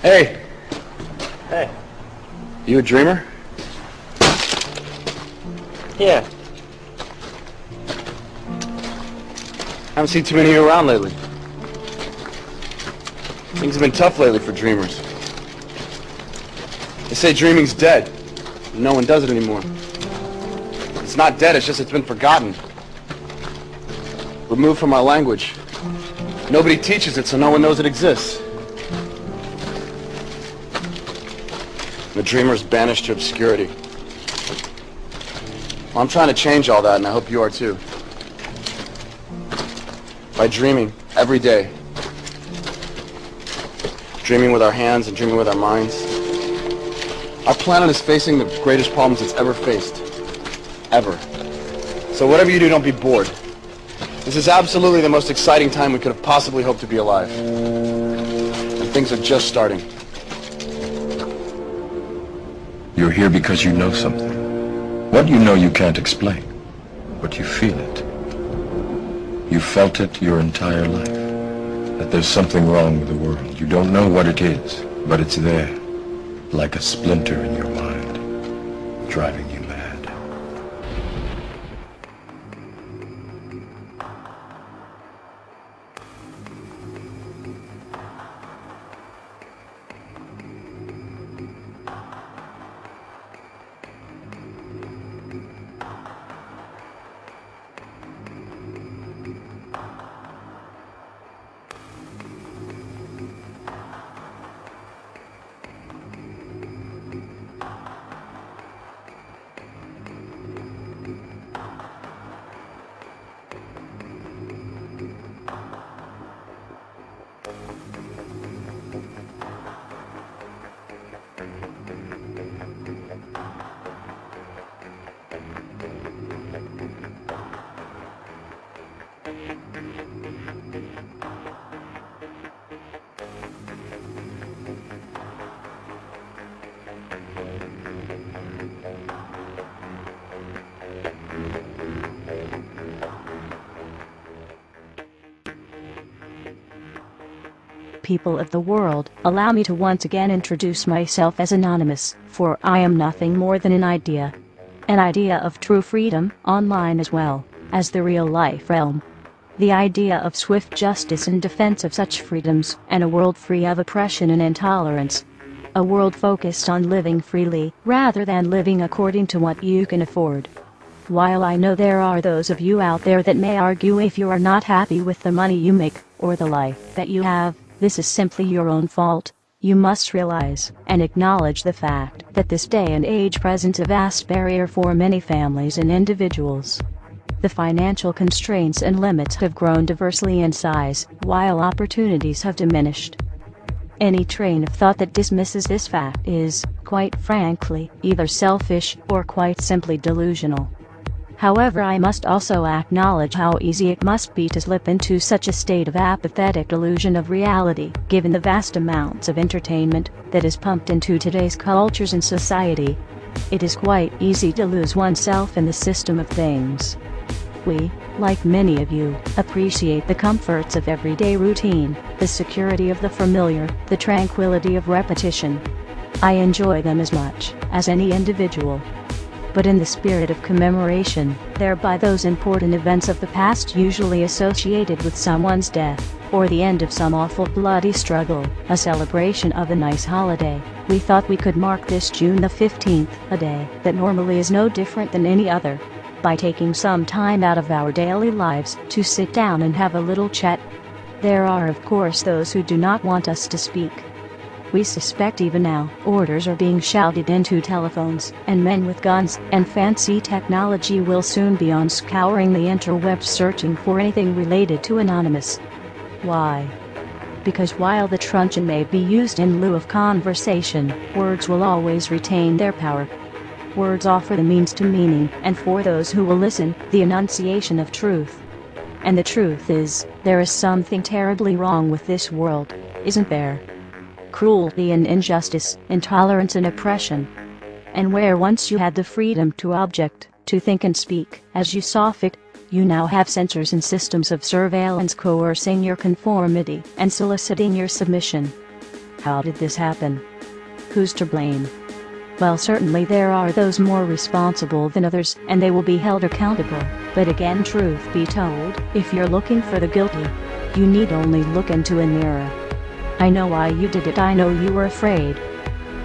Hey! Hey. You a dreamer? Yeah. Haven't seen too many of you around lately. Things have been tough lately for dreamers. They say dreaming's dead. No one does it anymore. It's not dead, it's just it's been forgotten. Removed from our language. Nobody teaches it, so no one knows it exists. The dreamer's banished to obscurity. Well, I'm trying to change all that, and I hope you are too. By dreaming every day. Dreaming with our hands and dreaming with our minds. Our planet is facing the greatest problems it's ever faced. Ever. So whatever you do, don't be bored. This is absolutely the most exciting time we could have possibly hoped to be alive. And things are just starting. You're here because you know something. What you know you can't explain, but you feel it. You've felt it your entire life, that there's something wrong with the world. You don't know what it is, but it's there, like a splinter in your mind, driving you mad. People of the world, allow me to once again introduce myself as Anonymous, for I am nothing more than an idea. An idea of true freedom, online as well as the real-life realm. The idea of swift justice in defense of such freedoms, and a world free of oppression and intolerance. A world focused on living freely, rather than living according to what you can afford. While I know there are those of you out there that may argue if you are not happy with the money you make, or the life that you have, this is simply your own fault. You must realize and acknowledge the fact that this day and age presents a vast barrier for many families and individuals. The financial constraints and limits have grown diversely in size, while opportunities have diminished. Any train of thought that dismisses this fact is, quite frankly, either selfish or quite simply delusional. However, I must also acknowledge how easy it must be to slip into such a state of apathetic delusion of reality, given the vast amounts of entertainment that is pumped into today's cultures and society. It is quite easy to lose oneself in the system of things. We, like many of you, appreciate the comforts of everyday routine, the security of the familiar, the tranquility of repetition. I enjoy them as much as any individual. But in the spirit of commemoration, thereby those important events of the past usually associated with someone's death, or the end of some awful bloody struggle, a celebration of a nice holiday, we thought we could mark this June the 15th, a day that normally is no different than any other, by taking some time out of our daily lives to sit down and have a little chat. There are of course those who do not want us to speak. We suspect even now, orders are being shouted into telephones, and men with guns and fancy technology will soon be on scouring the interwebs searching for anything related to Anonymous. Why? Because while the truncheon may be used in lieu of conversation, words will always retain their power. Words offer the means to meaning, and for those who will listen, the enunciation of truth. And the truth is, there is something terribly wrong with this world, isn't there? Cruelty and injustice, intolerance and oppression. And where once you had the freedom to object, to think and speak as you saw fit, you now have censors and systems of surveillance coercing your conformity and soliciting your submission. How did this happen? Who's to blame? Well, certainly there are those more responsible than others, and they will be held accountable. But again, truth be told, if you're looking for the guilty, you need only look into a mirror. I know why you did it. I know you were afraid.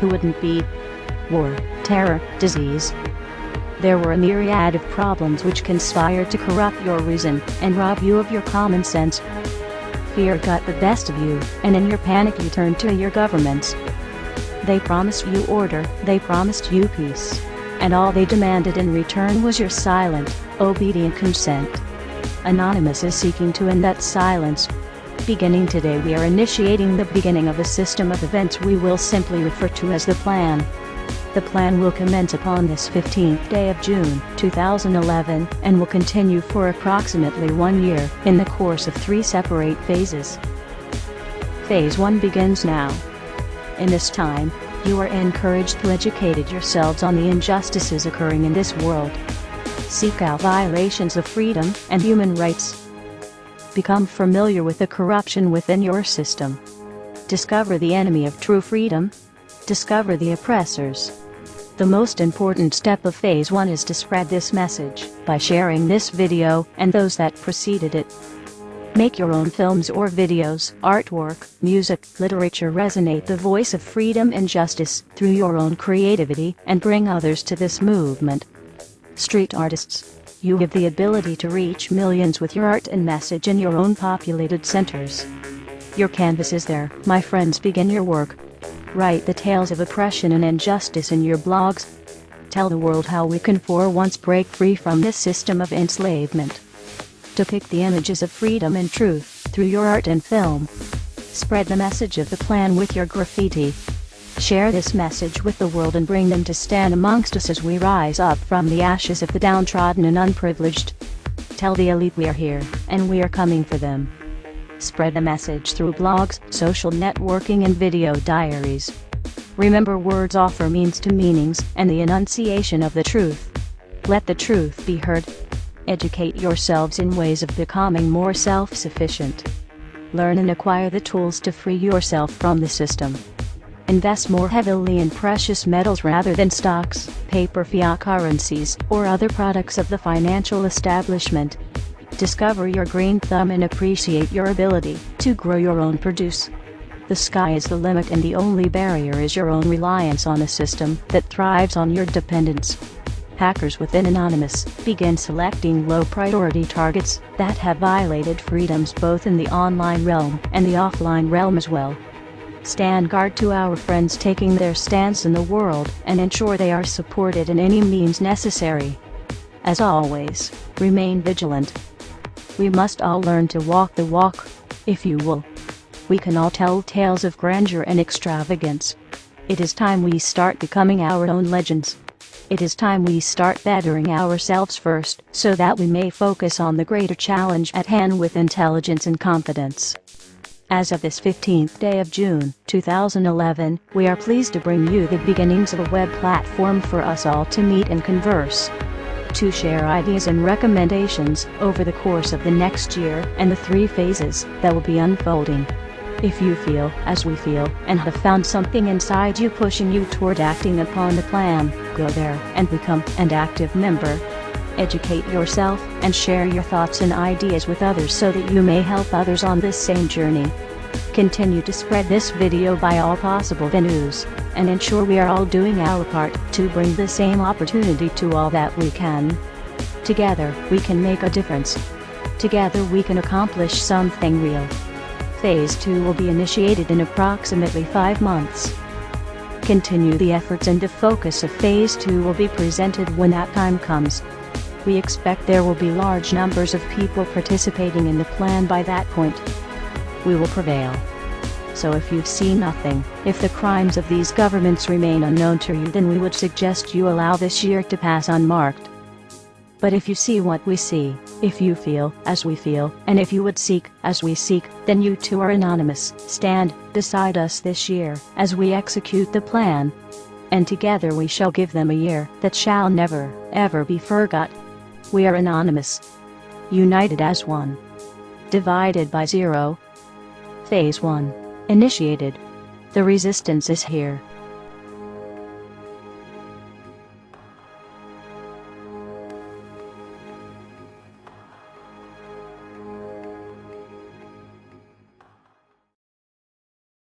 Who wouldn't be? War, terror, disease. There were a myriad of problems which conspired to corrupt your reason and rob you of your common sense. Fear got the best of you, and in your panic you turned to your governments. They promised you order, they promised you peace. And all they demanded in return was your silent, obedient consent. Anonymous is seeking to end that silence. Beginning today, we are initiating the beginning of a system of events we will simply refer to as the plan. The plan will commence upon this 15th day of June, 2011, and will continue for approximately 1 year, in the course of 3 separate phases. Phase 1 begins now. In this time, you are encouraged to educate yourselves on the injustices occurring in this world. Seek out violations of freedom and human rights. Become familiar with the corruption within your system. Discover the enemy of true freedom. Discover the oppressors. The most important step of Phase 1 is to spread this message by sharing this video and those that preceded it. Make your own films or videos, artwork, music, literature resonate the voice of freedom and justice through your own creativity and bring others to this movement. Street artists, you have the ability to reach millions with your art and message in your own populated centers. Your canvas is there, my friends. Begin your work. Write the tales of oppression and injustice in your blogs. Tell the world how we can for once break free from this system of enslavement. Depict the images of freedom and truth through your art and film. Spread the message of the plan with your graffiti. Share this message with the world and bring them to stand amongst us as we rise up from the ashes of the downtrodden and unprivileged. Tell the elite we are here, and we are coming for them. Spread the message through blogs, social networking and video diaries. Remember, words offer means to meanings and the enunciation of the truth. Let the truth be heard. Educate yourselves in ways of becoming more self-sufficient. Learn and acquire the tools to free yourself from the system. Invest more heavily in precious metals rather than stocks, paper, fiat currencies, or other products of the financial establishment. Discover your green thumb and appreciate your ability to grow your own produce. The sky is the limit, and the only barrier is your own reliance on a system that thrives on your dependence. Hackers within Anonymous begin selecting low-priority targets that have violated freedoms both in the online realm and the offline realm as well. Stand guard to our friends taking their stance in the world and ensure they are supported in any means necessary. As always, remain vigilant. We must all learn to walk the walk, if you will. We can all tell tales of grandeur and extravagance. It is time we start becoming our own legends. It is time we start bettering ourselves first, so that we may focus on the greater challenge at hand with intelligence and confidence. As of this 15th day of June, 2011, we are pleased to bring you the beginnings of a web platform for us all to meet and converse. To share ideas and recommendations over the course of the next year and the 3 phases that will be unfolding. If you feel as we feel and have found something inside you pushing you toward acting upon the plan, go there and become an active member. Educate yourself and share your thoughts and ideas with others so that you may help others on this same journey. Continue to spread this video by all possible venues, and ensure we are all doing our part to bring the same opportunity to all that we can. Together, we can make a difference. Together we can accomplish something real. Phase 2 will be initiated in approximately 5 months. Continue the efforts, and the focus of Phase 2 will be presented when that time comes. We expect there will be large numbers of people participating in the plan by that point. We will prevail. So if you see nothing, if the crimes of these governments remain unknown to you, then we would suggest you allow this year to pass unmarked. But if you see what we see, if you feel as we feel, and if you would seek as we seek, then you too are anonymous. Stand beside us this year as we execute the plan. And together we shall give them a year that shall never, ever be forgot. We are anonymous. United as one. Divided by zero. Phase 1. Initiated. The resistance is here.